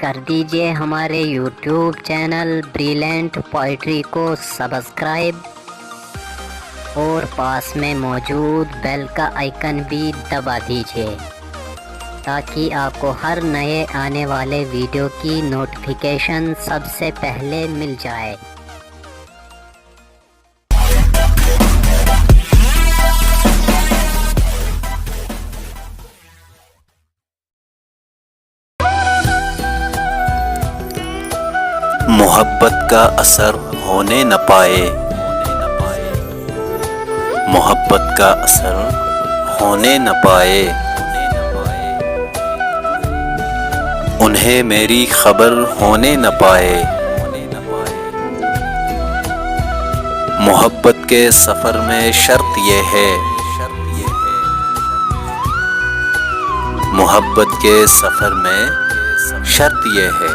कर दीजिए हमारे YouTube चैनल ब्रिलिएंट पोएट्री को सब्सक्राइब और पास में मौजूद बेल का आइकन भी दबा दीजिए ताकि आपको हर नए आने वाले वीडियो की नोटिफिकेशन सबसे पहले मिल जाए। मोहब्बत का असर होने न पाए, मोहब्बत का असर होने न पाए, उन्हें मेरी खबर होने न पाए। मोहब्बत के सफ़र में शर्त ये है, मोहब्बत के सफ़र में शर्त ये है,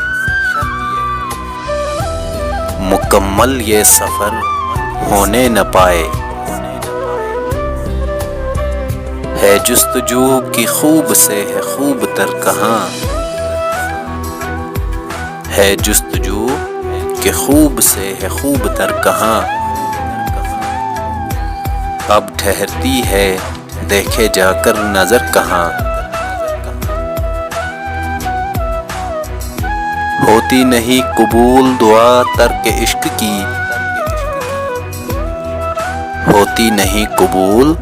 मुकम्मल ये सफ़र होने न पाए। है जुस्तजू की खूब से है खूब तर कहाँ, है जुस्तजू के खूब से है खूब तर कहाँ। अब ठहरती है देखे जाकर नजर कहाँ, होती नहीं कबूल दुआ तर्क इश्क की, होती नहीं कबूल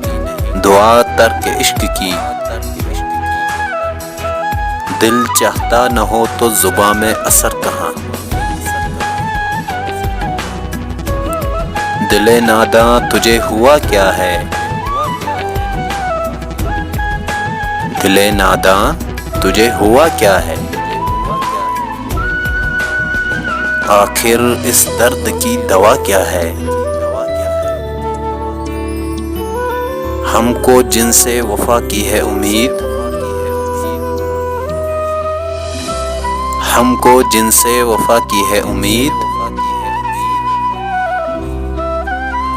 दुआ तर्क इश्क की। दिल चाहता न हो तो जुबां में असर कहाँ, दिले नादां तुझे हुआ क्या है, दिले नादां तुझे हुआ क्या है। आखिर इस दर्द की दवा क्या है, हमको जिनसे वफा की है उम्मीद, हमको जिनसे वफा की है उम्मीद।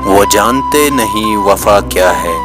वो जानते नहीं वफा क्या है,